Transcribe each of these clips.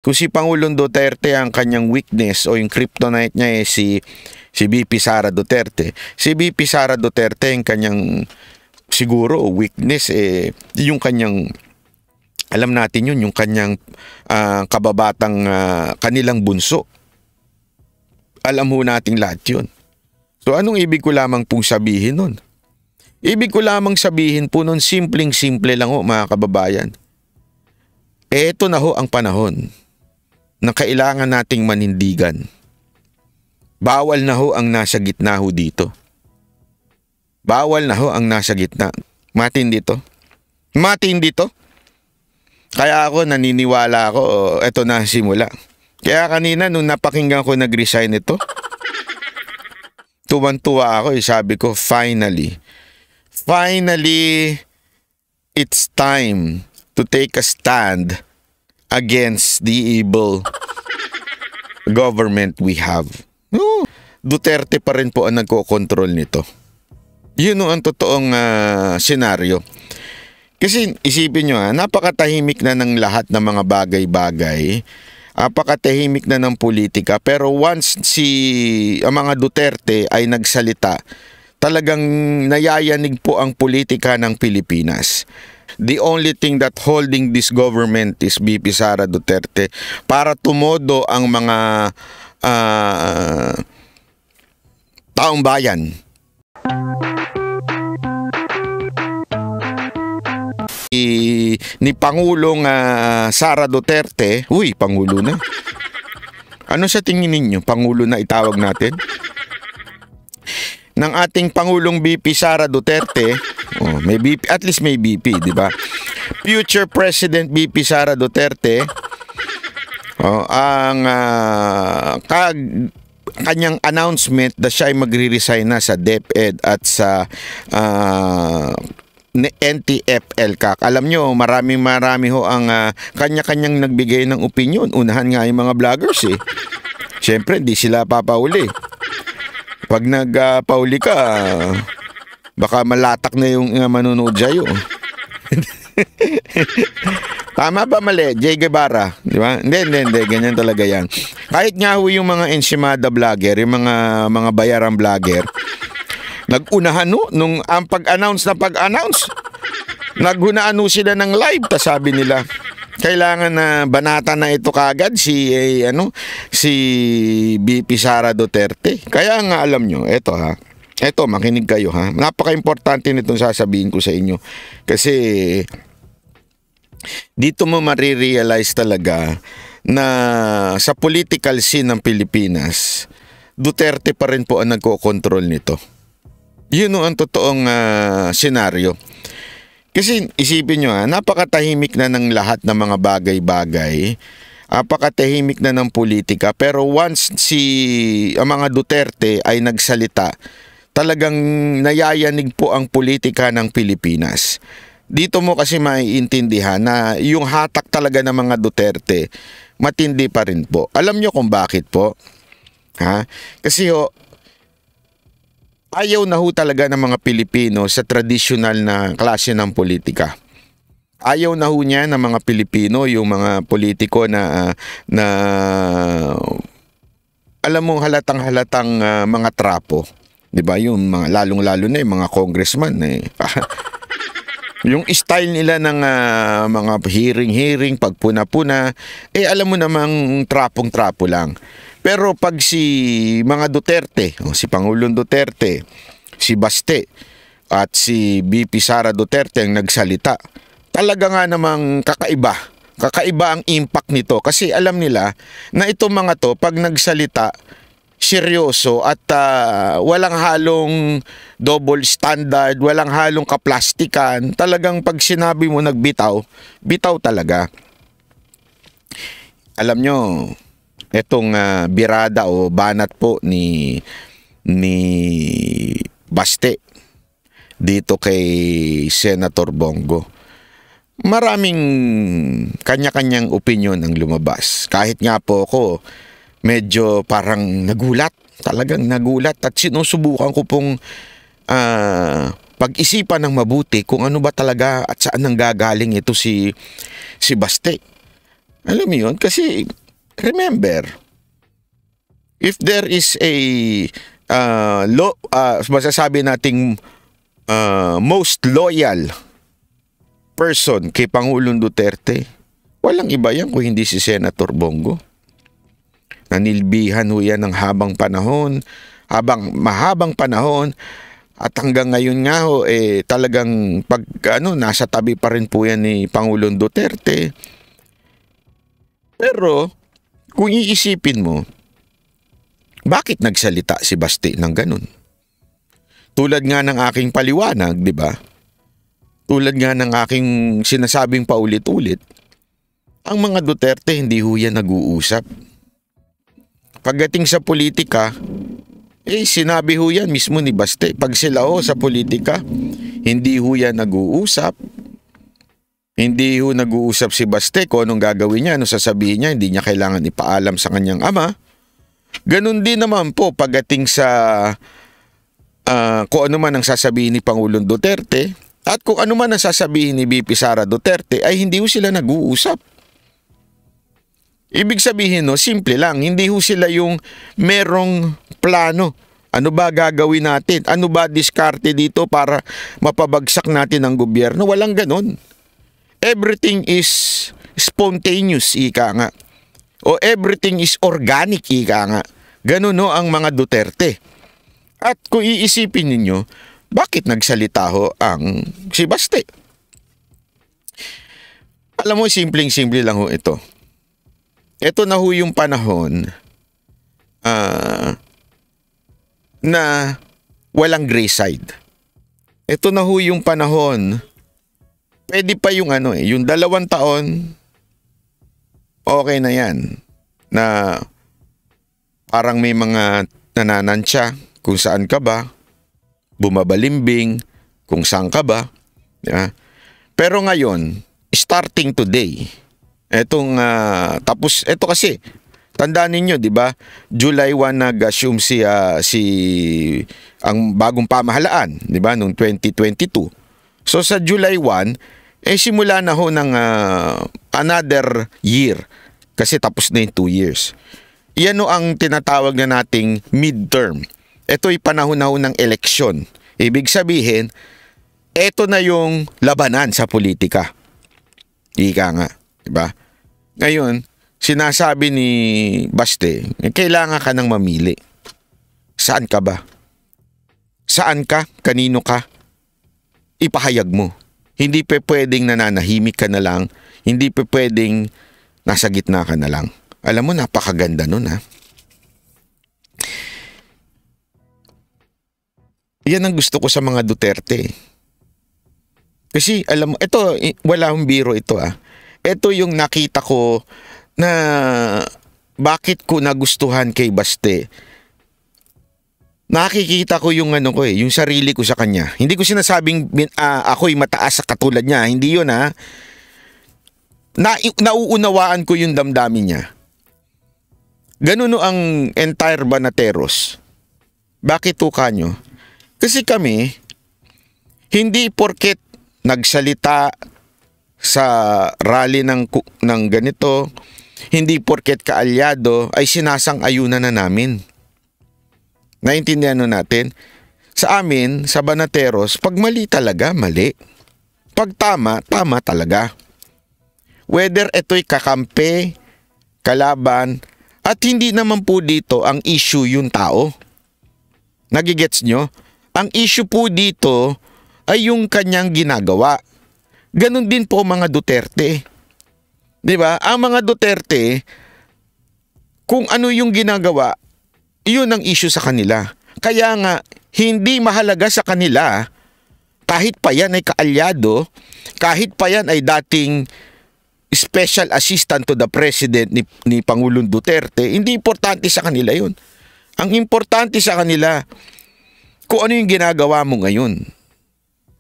Kung si Pangulong Duterte ang kanyang weakness o yung kryptonite niya si VP Sara Duterte. Si VP Sara Duterte ang kanyang siguro weakness yung kanyang, alam natin yun, yung kanyang kababatang kanilang bunso. Alam ho nating lahat yun. So anong ibig ko lamang pong sabihin nun? Ibig ko lamang sabihin po nun, simpleng-simple lang ho mga kababayan. Eto na ho ang panahon na kailangan nating manindigan. Bawal na ho ang nasa gitna ho dito. Bawal na ho ang nasa gitna. Matindi to. Matindi to. Kaya ako naniniwala ako, eto na simula. Kaya kanina nung napakinggan ko nag-resign ito, tuwan-tuwa ako sabi ko, finally, it's time to take a stand against the evil government we have. Duterte pa rin po ang nagko-control nito. Yun ang totoong senaryo. Kasi isipin nyo, napakatahimik na ng lahat ng mga bagay-bagay. Napakatahimik na ng politika. Pero once ang mga Duterte ay nagsalita, talagang nayayanig po ang politika ng Pilipinas. The only thing that holding this government is VP Sara Duterte para tumodo ang mga taong bayan. Ni Pangulong Sara Duterte, Pangulo na. Ano sa tingin ninyo? Pangulo na itawag natin? Ng ating Pangulong VP Sara Duterte, may BP, at least may BP, di ba? Future President VP Sara Duterte, ang kanyang announcement na siya ay magre-resign na sa DepEd at sa NTF-ELCAC. Alam nyo, marami ho ang kanya-kanyang nagbigay ng opinion. Unahan nga yung mga vloggers Siyempre, di sila papauli. Pag nagpauli ka, baka malatak na yung manunood sa'yo. Tama ba mali? Jay Guevara, di ba? Hindi, ganyan talaga yan. Kahit nga ho yung mga ensimada vlogger, yung mga bayarang vlogger, nag-unahan nung ang pag-announce, naghunaan sila ng live, ta sabi nila, kailangan na banata na ito kagad si VP Sara Duterte. Kaya nga alam nyo, eto makinig kayo napaka-importante nitong sasabihin ko sa inyo. Kasi dito mo marirealize talaga na sa political scene ng Pilipinas, Duterte pa rin po ang nagko-control nito. Yun ang totoong senaryo. Kasi isipin nyo napakatahimik na ng lahat ng mga bagay-bagay. Napakatahimik na ng politika. Pero once ang mga Duterte ay nagsalita, talagang nayayanig po ang politika ng Pilipinas. Dito mo kasi maiintindihan na yung hatak talaga ng mga Duterte, matindi pa rin po. Alam nyo kung bakit po? Kasi ayaw na ho talaga ng mga Pilipino sa traditional na klase ng politika. Ayaw na ho niya ng mga Pilipino, yung mga politiko na alam mo halatang mga trapo. 'Di ba? Yung mga lalong-lalo na yung mga congressman yung style nila ng mga hearing, pagpuna-puna, alam mo namang trapong-trapo lang. Pero pag mga Duterte, si Pangulong Duterte, si Baste, at si VP Sara Duterte ang nagsalita, talaga nga namang kakaiba. Kakaiba ang impact nito. Kasi alam nila na itong mga to, pag nagsalita, seryoso at walang halong double standard, walang halong kaplastikan. Talagang pag sinabi mo nagbitaw, bitaw talaga. Alam nyo, etong birada o banat po ni Baste dito kay Senator Bongo, maraming kanya-kanyang opinion ang lumabas. Kahit nga po ako, medyo parang nagulat. Talagang nagulat at sinusubukan ko pong pag-isipan ng mabuti kung ano ba talaga at saan nanggagaling ito si Baste. Alam mo yun? Kasi, remember, if there is a masasabi nating most loyal person kay Pangulong Duterte, walang iba yan kung hindi si Senator Bongo. Nanilbihan ho yan ng mahabang panahon, at hanggang ngayon nga ho, talagang nasa tabi pa rin po yan ni Pangulong Duterte. Pero, kung iisipin mo, bakit nagsalita si Baste ng ganun? Tulad nga ng aking paliwanag, di ba? Tulad nga ng aking sinasabing paulit-ulit, ang mga Duterte hindi ho yan nag-uusap. Pagdating sa politika, sinabi ho yan mismo ni Baste. Pag sila sa politika, hindi ho yan nag-uusap. Hindi ho nag-uusap si Baste kung anong gagawin niya, ano sasabihin niya, hindi niya kailangan ipaalam sa kanyang ama. Ganun din naman po pagdating sa kung ano man ang sasabihin ni Pangulong Duterte at kung ano man ang sasabihin ni VP Sara Duterte ay hindi ho sila nag-uusap. Ibig sabihin simple lang, hindi ho sila yung merong plano. Ano ba gagawin natin? Ano ba diskarte dito para mapabagsak natin ang gobyerno? Walang ganon. Everything is spontaneous, ika nga. O everything is organic, ika nga. Ganon ang mga Duterte. At kung iisipin ninyo, bakit nagsalita ang si Baste? Alam mo, simpleng-simple lang ito. Ito na yung panahon na walang gray side. Ito na yung panahon, pwede pa yung yung 2 taon, okay na yan. Na parang may mga nananansya kung saan ka ba, bumabalimbing kung saan ka ba. Yeah. Pero ngayon, starting today, tapos ito kasi, tandaan ninyo, di ba? July 1 nag-assume ang bagong pamahalaan, di ba? Noong 2022. So sa July 1, simula na ho ng another year. Kasi tapos na yung 2 years. Yan ang tinatawag na nating midterm. Ito'y panahon na ho ng eleksyon. Ibig sabihin, ito na yung labanan sa politika. Ika nga, di ba? Ngayon, sinasabi ni Baste, kailangan ka nang mamili. Saan ka ba? Saan ka? Kanino ka? Ipahayag mo. Hindi pwedeng nananahimik ka na lang. Hindi pwedeng nasa gitna ka na lang. Alam mo, napakaganda nun Yan ang gusto ko sa mga Duterte. Kasi alam mo, ito, wala akong biro ito Ito yung nakita ko na bakit ko nagustuhan kay Baste. Nakikita ko yung yung sarili ko sa kanya. Hindi ko sinasabing ako'y mataas sa katulad niya. Hindi yun nauunawaan ko yung damdamin niya. Ganun ang entire Banateros. Bakit kanyo? Kasi kami, hindi porket nagsalita sa rally ng ganito, hindi porket kaalyado ay sinasang-ayunan na namin. Naintindihan natin? Sa amin, sa Banateros, pag mali talaga, mali. Pag tama, tama talaga. Whether ito'y kakampi, kalaban, at hindi naman po dito ang issue yung tao. Nagigets nyo? Ang issue po dito ay yung kanyang ginagawa. Ganon din po mga Duterte. 'Di ba? Ang mga Duterte, kung ano yung ginagawa, iyon ang issue sa kanila. Kaya nga, hindi mahalaga sa kanila, kahit pa yan ay kaalyado, kahit pa yan ay dating special assistant to the president ni Pangulong Duterte, hindi importante sa kanila yun. Ang importante sa kanila, kung ano yung ginagawa mo ngayon.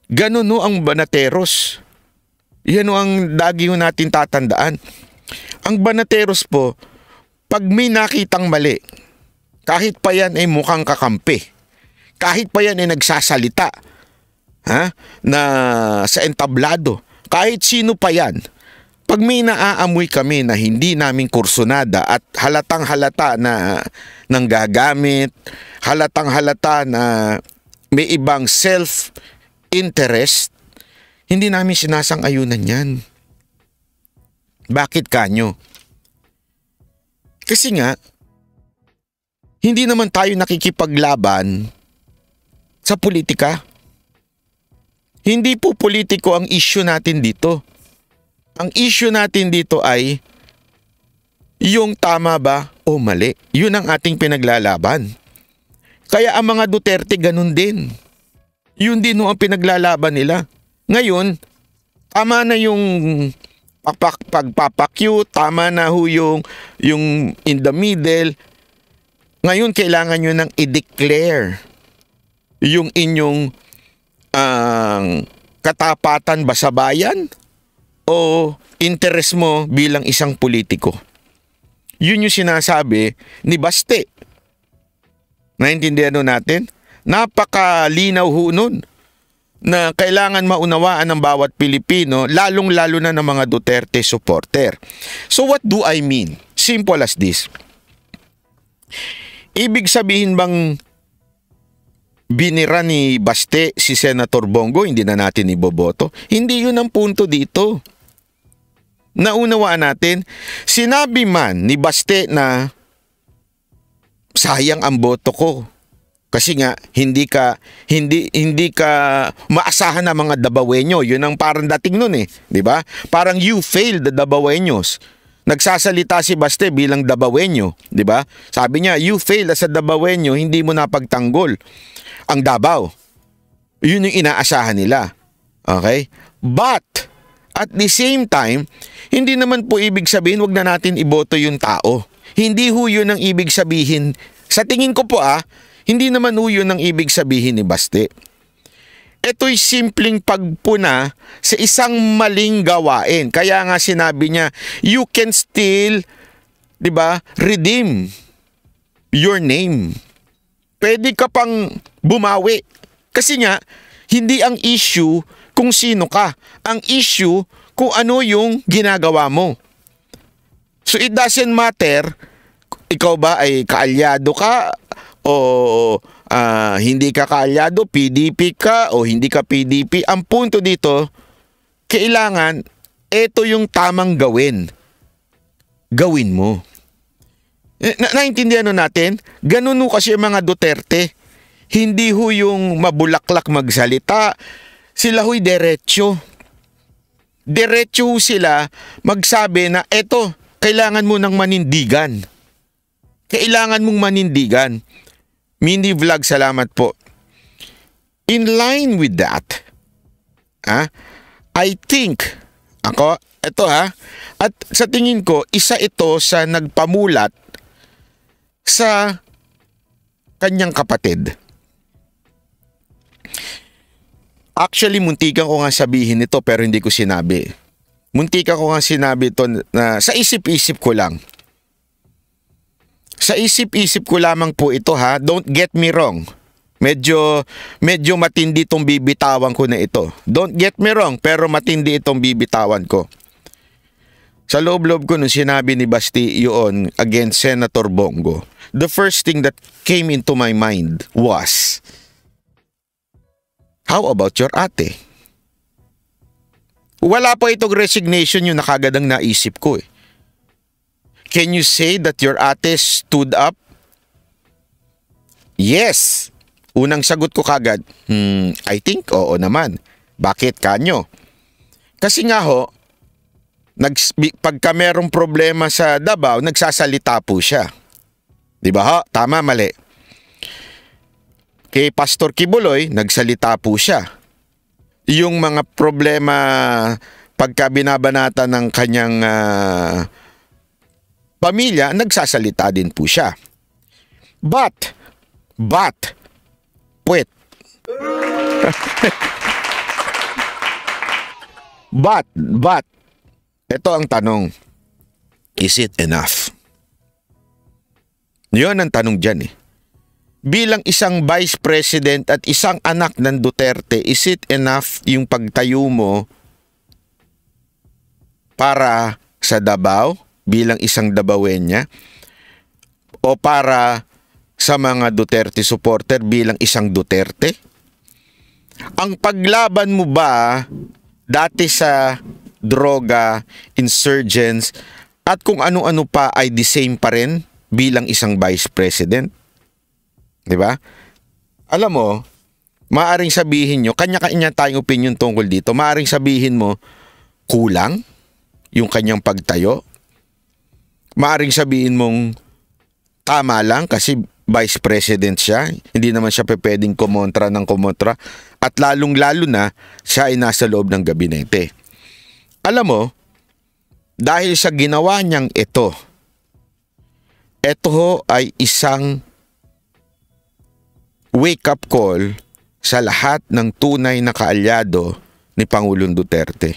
Ganon ang Banateros. Yan ang lagi natin tatandaan. Ang Banateros po, pag may nakitang mali, kahit pa yan ay mukhang kakampi, kahit pa yan ay nagsasalita na sa entablado, kahit sino pa yan, Pag may naaamoy kami na hindi namin kursunada at halatang halata na nanggagamit, halatang halata na may ibang self-interest, hindi namin sinasang-ayunan yan. Bakit kanyo? Kasi nga, hindi naman tayo nakikipaglaban sa politika. Hindi po politiko ang issue natin dito. Ang issue natin dito ay yung tama ba o mali. Yun ang ating pinaglalaban. Kaya ang mga Duterte ganun din. Yun din ang pinaglalaban nila. Ngayon, tama na yung pagpapakyu, tama na ho yung in the middle. Ngayon, kailangan nyo nang i-declare yung inyong katapatan ba sa bayan o interes mo bilang isang politiko. Yun yung sinasabi ni Baste. Naintindihan natin? Napakalinaw ho nun na kailangan maunawaan ng bawat Pilipino, lalong-lalo na ng mga Duterte supporter. So what do I mean? Simple as this. Ibig sabihin bang binira ni Baste si Senator Bongo, hindi na natin iboboto? Hindi yun ang punto dito. Naunawaan natin, sinabi man ni Baste na sayang ang boto ko. Kasi nga hindi ka maasahan ng mga Dabawenyo. Yun ang parang dating nun 'di ba? Parang you failed the Dabawenyos. Nagsasalita si Baste bilang Dabawenyo, 'di ba? Sabi niya, you failed as a Dabawenyo, hindi mo napagtanggol ang Davao. Yun yung inaasahan nila. Okay? But at the same time, hindi naman po ibig sabihin wag na natin iboto yung tao. Hindi ho yun ang ibig sabihin. Sa tingin ko po hindi naman ho yun ang ibig sabihin ni Baste. Ito'y simpleng pagpuna sa isang maling gawain. Kaya nga sinabi niya, you can still, 'di ba, redeem your name. Pwede ka pang bumawi. Kasi nga, hindi ang issue kung sino ka. Ang issue kung ano yung ginagawa mo. So it doesn't matter, ikaw ba ay kaalyado ka o hindi ka kaalyado, PDP ka o hindi ka PDP. Ang punto dito, kailangan ito yung tamang gawin. Gawin mo. Naintindihan natin? Ganun kasi mga Duterte. Hindi ho yung mabulaklak magsalita. Sila ho'y diretso. Diretso sila magsabi na eto, kailangan mo ng manindigan. Kailangan mong manindigan. Mini Vlog, salamat po. In line with that, I think, at sa tingin ko, isa ito sa nagpamulat sa kanyang kapatid. Actually, muntikan ko nga sabihin ito pero hindi ko sinabi. Muntikan ko nga sinabi ito na sa isip-isip ko lang. Sa isip-isip ko lamang po ito Don't get me wrong. Medyo matindi itong bibitawan ko na ito. Don't get me wrong, pero matindi itong bibitawan ko. Sa loob-loob ko nung sinabi ni Basti yun against Senator Bongo, the first thing that came into my mind was, how about your ate? Wala pa itong resignation yung nakagad ang naisip ko Can you say that your ate stood up? Yes. Unang sagot ko kagad, I think oo naman. Bakit kanyo? Kasi nga pagka merong problema sa Davao, nagsasalita po siya. Di ba Tama, mali. Kay Pastor Kibuloy, nagsalita po siya. Yung mga problema pagka binabanata ng kanyang pamilya, nagsasalita din po siya. But, puwet. But, ito ang tanong. Is it enough? Yun ang tanong dyan Bilang isang vice president at isang anak ng Duterte, is it enough yung pagtayo mo para sa Davao bilang isang Davaoeña o para sa mga Duterte supporter bilang isang Duterte? Ang paglaban mo ba dati sa droga, insurgents, at kung ano-ano pa ay the same pa rin bilang isang vice president? Diba? Alam mo, maaring sabihin nyo, kanya-kanya tayong opinion tungkol dito, maaring sabihin mo, kulang yung kanyang pagtayo. Maaring sabihin mong, tama lang kasi vice president siya, hindi naman siya pwedeng kumontra ng kumontra, at lalong-lalo na siya ay nasa loob ng gabinete. Alam mo, dahil sa ginawa niyang ito ho ay isang wake-up call sa lahat ng tunay na kaalyado ni Pangulong Duterte.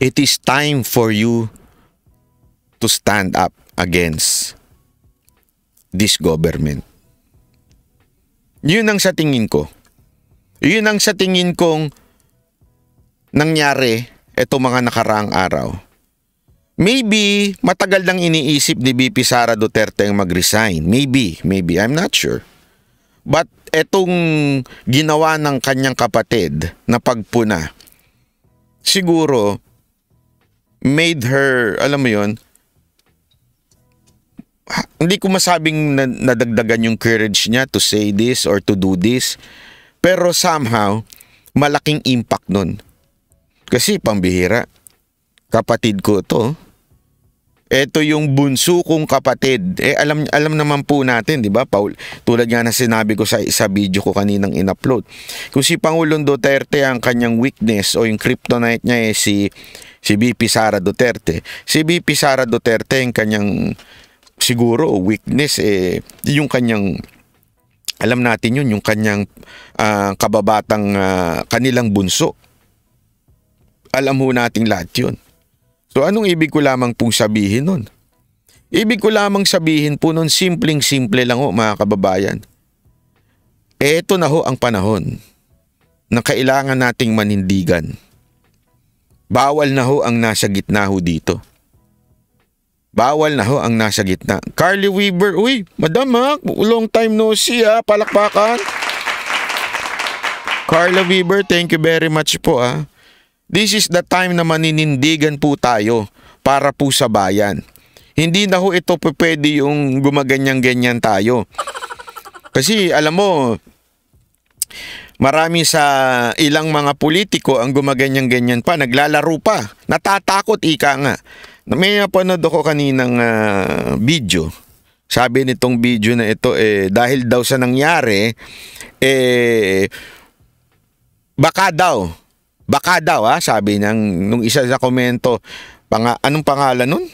It is time for you to stand up against this government. Yun ang sa tingin ko. Yun ang sa tingin kong nangyari eto mga nakaraang araw. Maybe matagal nang iniisip ni VP Sara Duterte ang mag-resign. Maybe, I'm not sure. But etong ginawa ng kanyang kapatid na pagpuna, siguro made her, alam mo yun, hindi ko masabing nadagdagan yung courage niya to say this or to do this, pero somehow malaking impact nun. Kasi pambihira, kapatid ko to. Ito yung bunso kong kapatid. Alam naman po natin, di ba, Paul? Tulad nga na sinabi ko sa video ko kaninang in-upload. Kung si Pangulong Duterte ang kanyang weakness o yung kryptonite niya si VP Sara Duterte. Si VP Sara Duterte ang kanyang siguro weakness yung kanyang, alam natin yun, yung kanyang kababatang kanilang bunso. Alam mo nating lahat yun. So anong ibig ko lamang pong sabihin nun? Ibig ko lamang sabihin po nun, simpleng-simple lang ho mga kababayan. Eto na ho ang panahon na kailangan nating manindigan. Bawal na ho ang nasa gitna ho dito. Bawal na ho ang nasa gitna. Carly Weaver, uy, madam ha, long time no see ha, palakpakan. Carla Weaver, thank you very much po ha. This is the time na maninindigan po tayo para po sa bayan. Hindi na ho ito pwede yung gumaganyan-ganyan tayo. Kasi alam mo, marami sa ilang mga politiko ang gumaganyan-ganyan pa, naglalaro pa, natatakot ika nga. May napanood ako kaninang video. Sabi nitong video na ito, dahil daw sa nangyari, baka daw sabi nung isa sa komento, anong pangalan nun?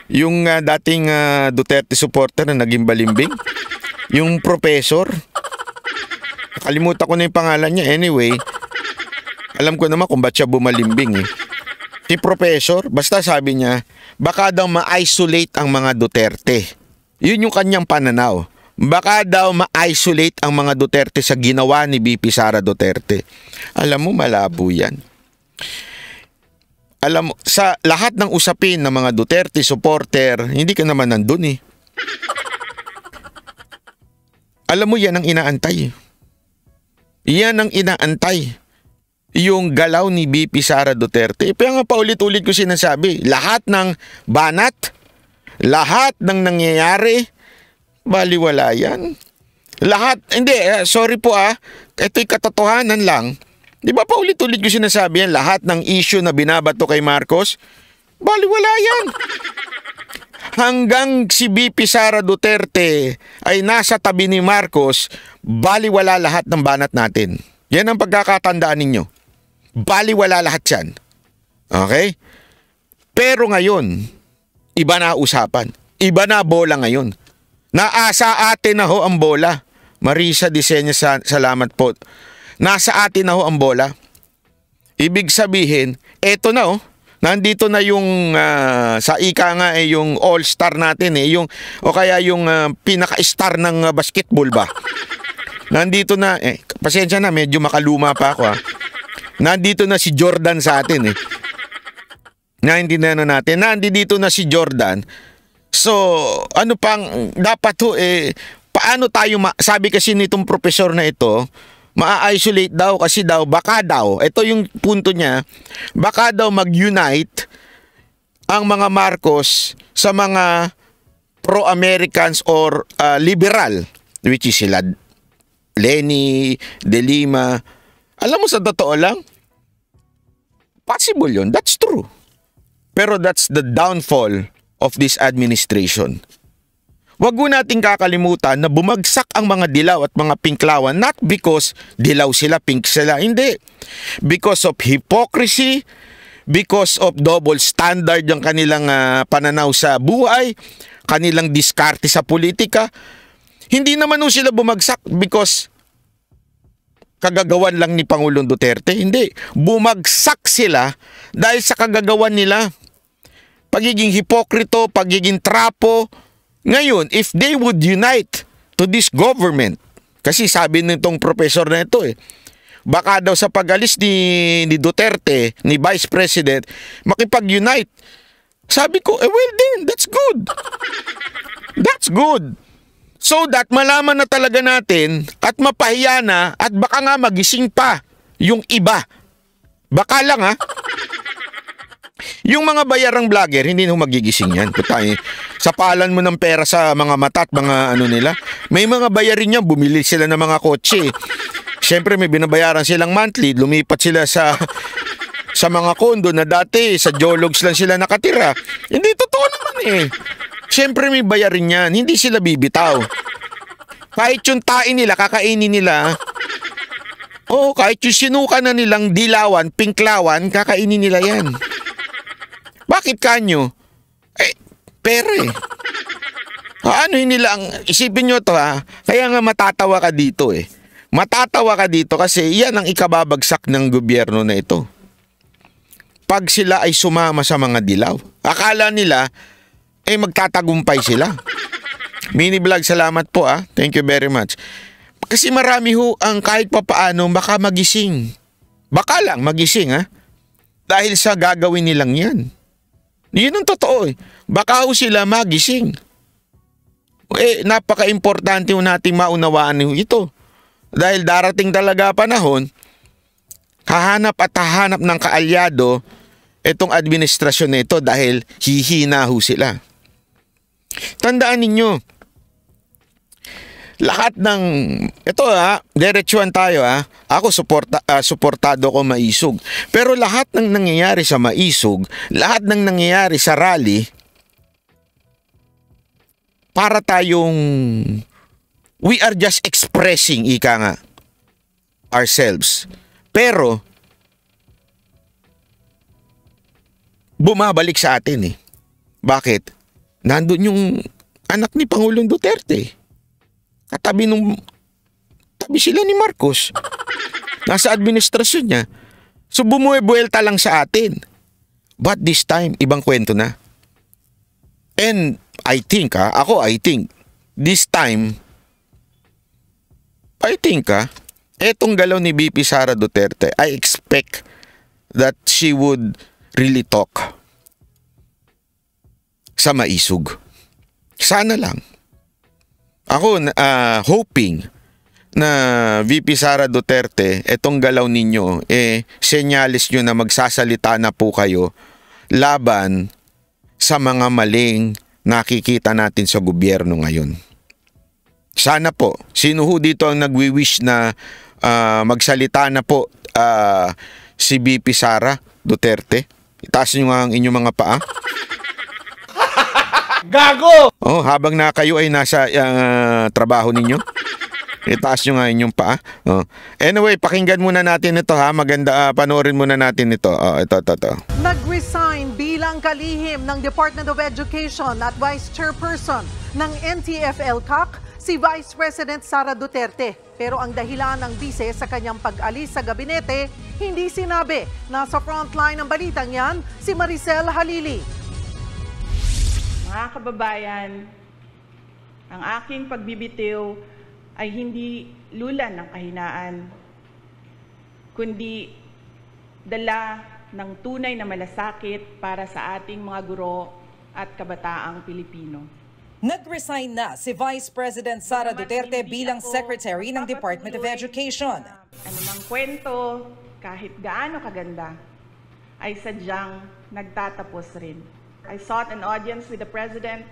Yung dating Duterte supporter na naging balimbing? Yung professor? Nakalimutan ko na yung pangalan niya. Anyway, alam ko naman kung ba't siya bumalimbing Si professor, basta sabi niya, baka daw ma-isolate ang mga Duterte. Yun yung kanyang pananaw. Baka daw ma-isolate ang mga Duterte sa ginawa ni VP Sara Duterte. Alam mo, malabo yan. Alam mo, sa lahat ng usapin ng mga Duterte supporter, hindi ka naman nandun Alam mo, yan ang inaantay. Yan ang inaantay. Yung galaw ni VP Sara Duterte. Kaya nga paulit-ulit ko sinasabi, lahat ng banat, lahat ng nangyayari, baliwala yan. Lahat, hindi, sorry po ito'y katotohanan lang. Di ba pa ulit-ulit ko sinasabi yan, lahat ng issue na binabato kay Marcos, baliwala yan. Hanggang si VP Sara Duterte ay nasa tabi ni Marcos, baliwala lahat ng banat natin. Yan ang pagkakatandaan ninyo. Baliwala lahat yan. Okay? Pero ngayon, iba na usapan. Iba na bola ngayon. Naasa atin na ho ang bola. Marisa Disenya, salamat po. Nasa atin na ho ang bola. Ibig sabihin, eto na nandito na yung sa ika nga yung all-star natin yung o kaya yung pinaka-star ng basketball ba. Nandito na pasensya na, medyo makaluma pa ako Nandito na si Jordan sa atin eh. Naintindihan na natin. Nandito na si Jordan. So, ano pang dapat ho paano tayo sabi kasi nitong profesor na ito, ma-isolate daw kasi daw baka daw, ito yung punto niya, baka daw mag-unite ang mga Marcos sa mga pro-Americans or liberal, which is sila Lenny, De Lima. Alam mo, sa totoo lang, possible yun. That's true. Pero that's the downfall of this administration. Huwag mo nating kakalimutan na bumagsak ang mga dilaw at mga pinklawan not because dilaw sila, pink sila. Hindi. Because of hypocrisy, because of double standard yung kanilang pananaw sa buhay, kanilang diskarte sa politika. Hindi naman sila bumagsak because kagagawan lang ni Pangulong Duterte. Hindi. Bumagsak sila dahil sa kagagawan nila. Pagiging hipokrito, pagiging trapo. Ngayon, if they would unite to this government, kasi sabi nitong professor na ito baka daw sa pag-alis ni Duterte, ni Vice President, makipag-unite. Sabi ko, well then, that's good. That's good. So that malaman na talaga natin at mapahiya na at baka nga magising pa yung iba. Baka lang Yung mga bayarang vlogger, hindi na magigising yan. Sapalan mo ng pera sa mga mata at mga ano nila. May mga bayarin yan, bumili sila ng mga kotse. Siyempre may binabayaran silang monthly, lumipat sila sa mga kondo na dati sa Jologs lang sila nakatira. Hindi totoo naman Siyempre may bayarin yan, hindi sila bibitaw. Kahit yung tain nila, kakainin nila. Kahit yung sinuka na nilang dilawan, pinklawan, kakainin nila yan. Bakit kanyo? Pera ano nila isipin nyo to Kaya nga matatawa ka dito Matatawa ka dito kasi yan ang ikababagsak ng gobyerno na ito. Pag sila ay sumama sa mga dilaw, akala nila magtatagumpay sila. Mini vlog, salamat po Thank you very much. Kasi marami ang kahit papaano baka magising. Baka lang magising dahil sa gagawin nilang yan. Yun ang totoo Baka sila magising. Napaka-importante natin maunawaan ito. Dahil darating talaga panahon, hahanap at hahanap ng kaalyado itong administrasyon na ito dahil hihina sila. Tandaan ninyo, lahat ng ito diretsuhan tayo Ako suportado ko Maisog. Pero lahat ng nangyayari sa Maisog, lahat ng nangyayari sa rally, para tayong we are just expressing ourselves. Pero bumabalik sa atin Bakit? Nandun yung anak ni Pangulong Duterte. Tabi sila ni Marcos. Nasa administrasyon niya. So bumubuelta lang sa atin. But this time, ibang kwento na. And I think this time, etong galaw ni VP Sara Duterte, I expect that she would really talk sa Maisog. Sana lang. Ako hoping na VP Sara Duterte, etong galaw ninyo, senyalis nyo na magsasalita na po kayo laban sa mga maling nakikita natin sa gobyerno ngayon. Sana po, sino dito ang nagwi-wish na magsalita na po si VP Sara Duterte? Itaas nyo nga ang inyong mga paa. Gago! Habang na kayo ay nasa trabaho ninyo. Itaas nyo nga inyong paa. Anyway, pakinggan muna natin ito Maganda, panoorin muna natin ito. Ito. Nag-resign bilang kalihim ng Department of Education at Vice Chairperson ng NTF-ELCAC si Vice President Sara Duterte. Pero ang dahilan ng bise sa kanyang pag-alis sa gabinete, hindi sinabi. Nasa frontline ng balitang yan, si Maricel Halili. Mga kababayan, ang aking pagbibitiw ay hindi lulan ng kahinaan, kundi dala ng tunay na malasakit para sa ating mga guro at kabataang Pilipino. Nag-resign na si Vice President Sara Duterte bilang Secretary ng Department of Education. Anumang kwento, kahit gaano kaganda, ay sadyang nagtatapos rin. I sought an audience with the President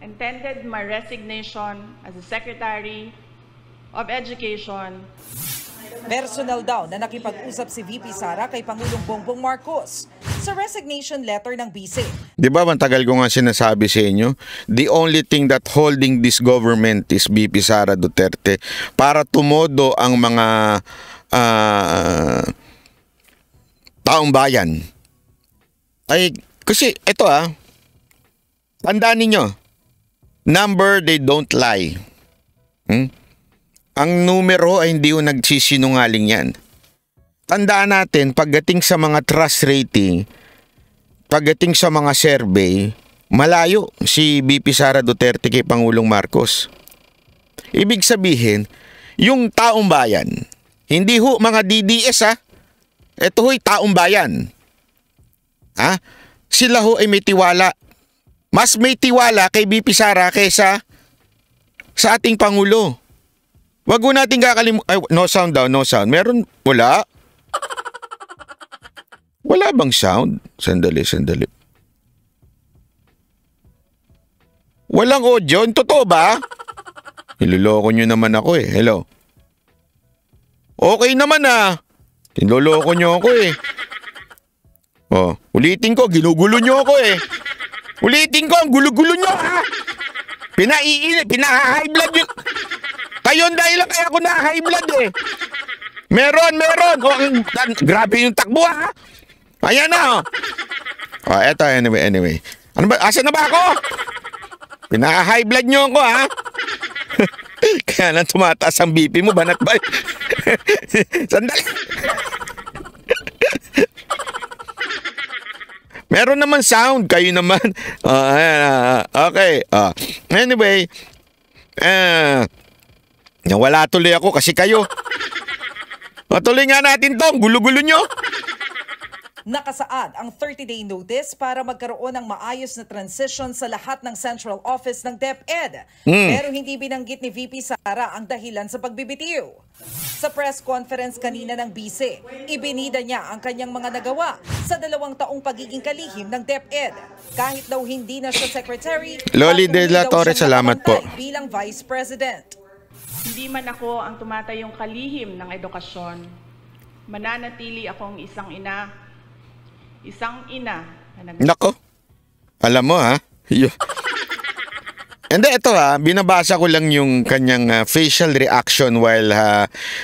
and tendered my resignation as the Secretary of Education. Personal daw na nakipag-usap si VP Sara kay Pangulong Bongbong Marcos sa resignation letter ng BICE. Di ba, matagal ko nga sinasabi sa inyo, the only thing that holding this government is VP Sara Duterte para tumodo ang mga taong bayan. Ay, kasi ito tandaan ninyo, number, they don't lie. Ang numero ay hindi yung nagsisinungaling yan. Tandaan natin, pagdating sa mga trust rating, pagdating sa mga survey, malayo si VP Sara Duterte kay Pangulong Marcos. Ibig sabihin, yung taong bayan, hindi ho mga DDS ito ho'y taong bayan. Sila ho ay may tiwala. Mas may tiwala kay VP Sara kaysa sa ating Pangulo. Wag mo natin kakalimutan. No sound daw, no sound. Meron? Wala? Wala bang sound? Sandali. Walang audio? Totoo ba? Niloloko nyo naman ako Hello? Okay naman Niloloko nyo ako ulitin ko, ginugulo nyo ako Ulitin ko, ang gulo-gulo nyo Pina-high blood yun. Kayon dahil lang kaya ako na-high blood Meron. Grabe yung takbo Ayan na eto anyway. Ano ba? Asa na ba ako? Pina-high blood nyo ako Kaya nang tumataas ang BP mo, banat ba? Sandali. Meron naman sound, kayo naman. Okay. Anyway, nawala tuloy ako kasi kayo. Tuloy nga natin tong gulo-gulo nyo. Nakasaad ang 30-day notice para magkaroon ng maayos na transition sa lahat ng central office ng DepEd. Pero hindi binanggit ni VP Sara ang dahilan sa pagbibitiw. Sa press conference kanina ng BICE, ibinida niya ang kanyang mga nagawa sa 2 taong pagiging kalihim ng DepEd. Kahit daw hindi na siya secretary, Loli de la Torre, salamat po. Bilang Vice President. Hindi man ako ang tumatayong kalihim ng edukasyon. Mananatili akong isang ina na Nako. Alam mo And then ito binabasa ko lang yung kanyang facial reaction while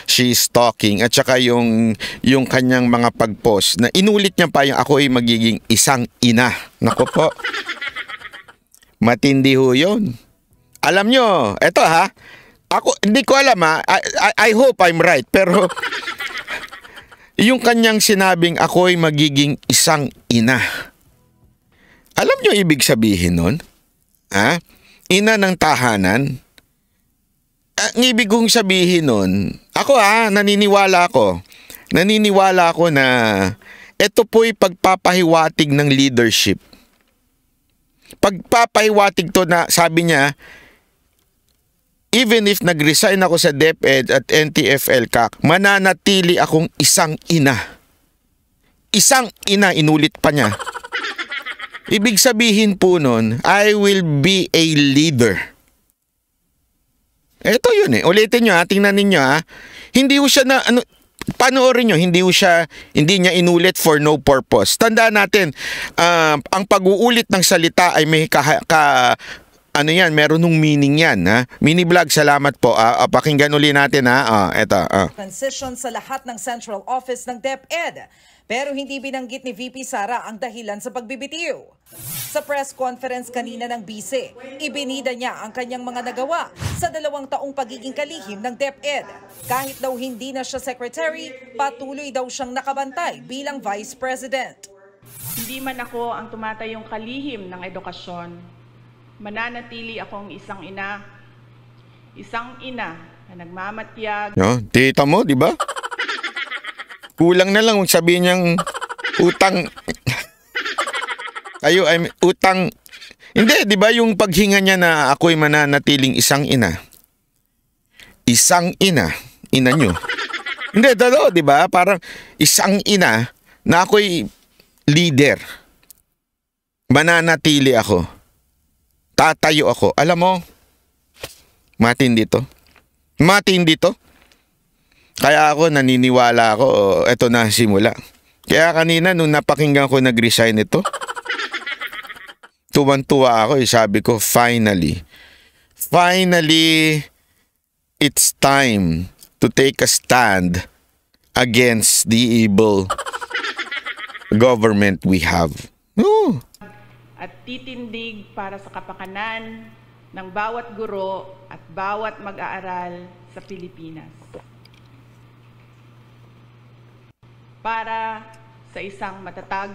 she's talking at saka yung kanyang mga pag-post na inulit niya pa yung ako ay magiging isang ina. Nako po. Matindi ho yun. Alam nyo, ito ako, hindi ko alam I hope I'm right, pero yung kanyang sinabing ako ay magiging isang ina. Alam nyo ibig sabihin nun? Ina ng tahanan. Ang ibig kong sabihin nun, ako naniniwala ako na ito po'y pagpapahiwatig ng leadership. Pagpapahiwatig to na sabi niya, even if nag-resign ako sa DepEd at NTF-ELCAC, mananatili akong isang ina. Isang ina, inulit pa niya. Ibig sabihin po nun, I will be a leader. Ito yun Ulitin nyo tingnan ninyo Hindi ko siya panoorin nyo, hindi niya inulit for no purpose. Tandaan natin, ang pag-uulit ng salita ay may meron nung meaning yan Mini vlog, salamat po. Pakinggan uli natin eto. Transition sa lahat ng central office ng DepEd. Pero hindi binanggit ni VP Sara ang dahilan sa pagbibitiw. Sa press conference kanina ng BICE, ibinida niya ang kanyang mga nagawa sa 2 taong pagiging kalihim ng DepEd. Kahit daw hindi na siya secretary, patuloy daw siyang nakabantay bilang Vice President. Hindi man ako ang tumatayong kalihim ng edukasyon. Mananatili akong isang ina na nagmamatyag. Tita mo, di ba? Kulang na lang sabihin niyang utang. Kayo ay utang. Hindi, di ba yung paghinga niya na ako'y mananatiling isang ina? Isang ina. Ina nyo. Hindi, totoo, di ba? Parang isang ina na ako'y leader. Mananatili ako. Tatayo ako. Alam mo, matindi to. Matindi to. Kaya ako naniniwala ako, eto na simula. Kaya kanina nung napakinggan ko nag-resign ito, tuwan-tuwa ako, sabi ko, finally, it's time to take a stand against the evil government we have. No. At titindig para sa kapakanan ng bawat guro at bawat mag-aaral sa Pilipinas. Para sa isang matatag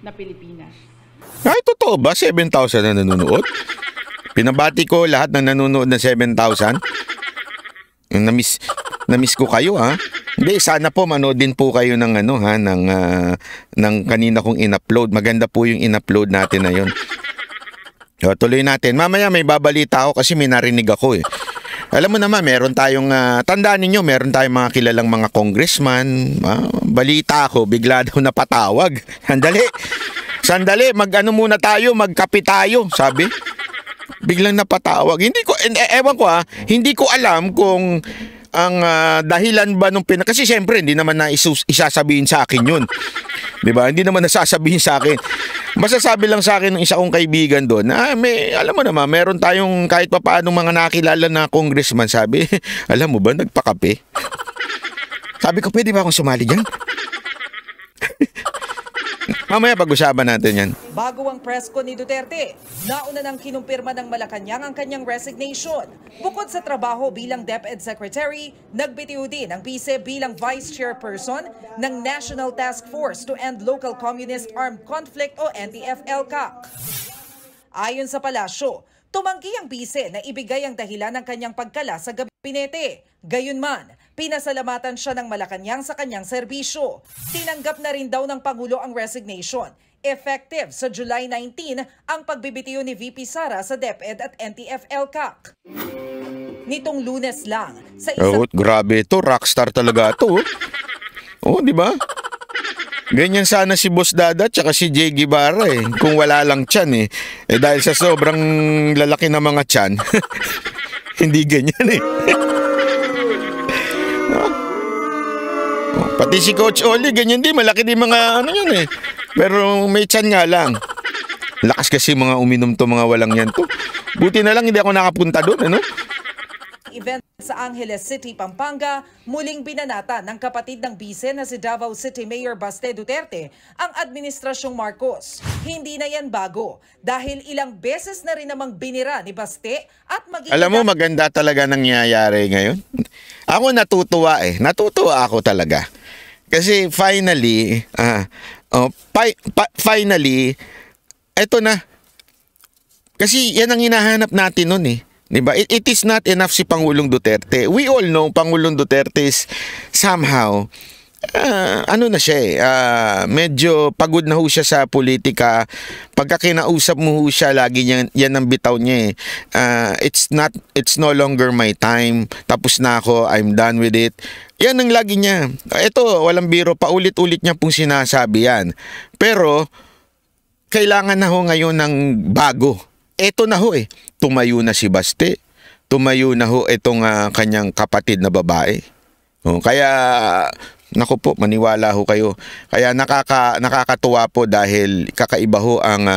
na Pilipinas. Ay, totoo ba? 7,000 na nanonood? Pinabati ko lahat ng nanonood na 7,000. Na-miss ko kayo, ha? Hindi, sana po manood din po kayo ng ng kanina kong in-upload. Maganda po yung in-upload natin na yun. So, tuloy natin. Mamaya may babalita ako kasi may narinig ako eh. Alam mo naman, meron tayong, tandaan ninyo, meron tayong mga kilalang mga congressman. Balita ako, bigla daw napatawag. Sandali, mag-ano muna tayo, magkape tayo, sabi. Biglang napatawag. Hindi ko, ewan ko hindi ko alam kung ang dahilan ba nung kasi siyempre hindi naman na isasabihin sa akin yun. 'Di ba? Hindi naman nasasabihin sa akin. Masasabi lang sa akin ng isa kong kaibigan doon na alam mo naman, meron tayong kahit papaano mga nakilala na congressman, sabi. Alam mo ba, nagpakape? Sabi ko, pwede ba akong sumali diyan? Mamaya pag-usapan natin yan. Bago ang press con ni Duterte, nauna nang kinumpirma ng Malacanang ang kanyang resignation. Bukod sa trabaho bilang DepEd Secretary, nagbitiw din ang bise bilang Vice Chairperson ng National Task Force to End Local Communist Armed Conflict o NTF-ELCAC. Ayon sa palasyo, tumanggi ang bise na ibigay ang dahilan ng kanyang pagkala sa gabinete. Gayunman, pinasalamatan siya ng Malacanang sa kanyang serbisyo. Tinanggap na rin daw ng Pangulo ang resignation. Effective sa July 19 ang pagbibitiw ni VP Sara sa DepEd at NTF-ELCAC. Nitong Lunes lang, sa isang... grabe ito, rockstar talaga ito. Di ba? Ganyan sana si Boss Dada at si Jay Guevara kung wala lang tiyan dahil sa sobrang lalaki ng mga tiyan, hindi ganyan Pati si Coach Oli, ganyan din, malaki din mga yun Pero may tiyan nga lang. Lakas kasi mga uminom to, mga walang yan to. Buti na lang hindi ako nakapunta doon, Event sa Angeles City, Pampanga, muling binanata ng kapatid ng bise na si Davao City Mayor Baste Duterte ang Administrasyong Marcos. Hindi na yan bago dahil ilang beses na rin namang binira ni Baste at magiging... Alam mo, maganda talaga nangyayari ngayon. Ako natutuwa Natutuwa ako talaga. Kasi finally, eto na. Kasi yan ang hinahanap natin nun Diba? It is not enough si Pangulong Duterte. We all know Pangulong Duterte is somehow, na siya medyo pagod na ho siya sa politika. Pagka kinausap mo ho siya, lagi yan ang bitaw niya it's no longer my time. Tapos na ako, I'm done with it. Yan ang lagi niya. Ito, walang biro, paulit-ulit niya pong sinasabi yan. Pero, kailangan na ho ngayon ng bago. Eto na ho tumayo na si Baste. Tumayo na ho itong kanyang kapatid na babae. Kaya, naku po, maniwala ho kayo. Kaya nakakatuwa po dahil kakaiba ho ang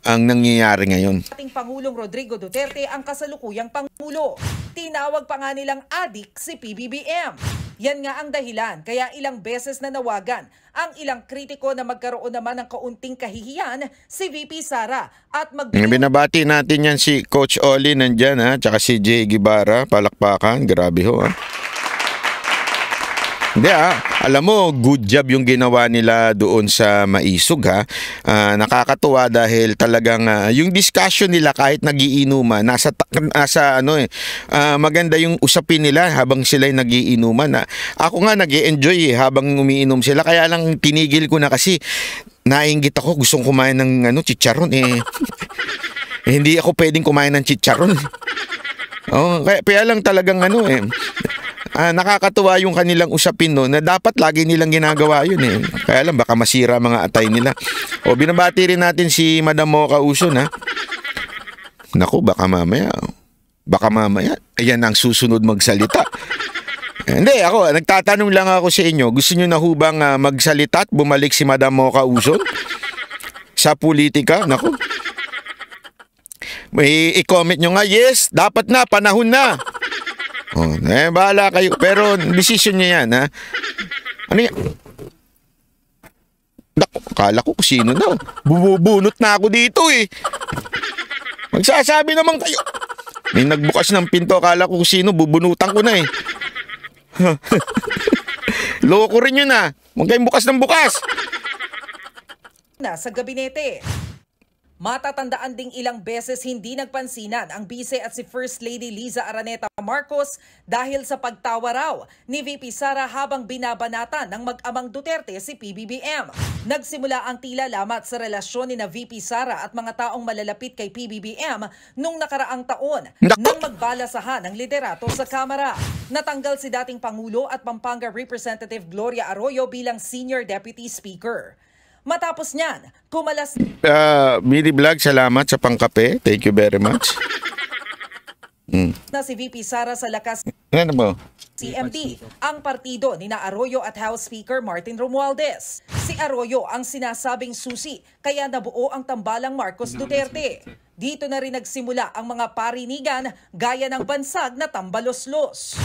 nangyayari ngayon. Ating Pangulong Rodrigo Duterte ang kasalukuyang Pangulo. Tinawag pa nga nilang adik si PBBM. Yan nga ang dahilan kaya ilang beses na nawagan ang ilang kritiko na magkaroon naman ng kaunting kahihiyan si VP Sara at binabati natin yan si Coach Oli nandyan tsaka si Jay Guevara, palakpakan, grabe ho Hindi alam mo, good job yung ginawa nila doon sa Maisog nakakatuwa dahil talagang yung discussion nila kahit nagiinuman, nasa maganda yung usapin nila habang sila'y nagiinuman. Ako nga nag-e-enjoy habang umiinom sila, kaya lang tinigil ko na kasi nainggit ako, gustong kumain ng chicharon hindi ako pwedeng kumain ng chicharon. Kaya lang talagang nakakatuwa yung kanilang usapin na dapat lagi nilang ginagawa yun Kaya lang baka masira mga atay nila. Binabati rin natin si Madam Mocha Uson Naku, baka mamaya ayan ang susunod magsalita. Hindi, nagtatanong lang ako sa inyo, gusto nyo na hubang magsalita at bumalik si Madam Mocha Uson sa politika? Naku, may i-comment nyo nga, yes, dapat na, panahon na. Bahala kayo. Pero decision niya yan, Ano yan? Akala ko kung sino na. Bubunot na ako dito Magsasabi naman kayo. May nagbukas ng pinto, akala ko kung sino, bubunutan ko na Loko rin yun Huwag kayong bukas ng bukas. Sa gabinete. Matatandaan ding ilang beses hindi nagpansinan ang Vice at si First Lady Liza Araneta Marcos dahil sa pagtawa raw ni VP Sara habang binabanatan ng mag-amang Duterte si PBBM. Nagsimula ang tila lamat sa relasyon ni na VP Sara at mga taong malalapit kay PBBM nung nakaraang taon nang magbalasahan ng liderato sa Kamara. Natanggal si dating Pangulo at Pampanga Representative Gloria Arroyo bilang Senior Deputy Speaker. Matapos niyan, kumalas Mini Vlog, salamat sa pangkape. Thank you very much. na si VP Sara sa lakas Ano mo? CMD, ang partido ni na Arroyo at House Speaker Martin Romualdez. Si Arroyo ang sinasabing susi, kaya nabuo ang tambalang Marcos Duterte. Dito na rin nagsimula ang mga parinigan gaya ng bansag na tambaloslos.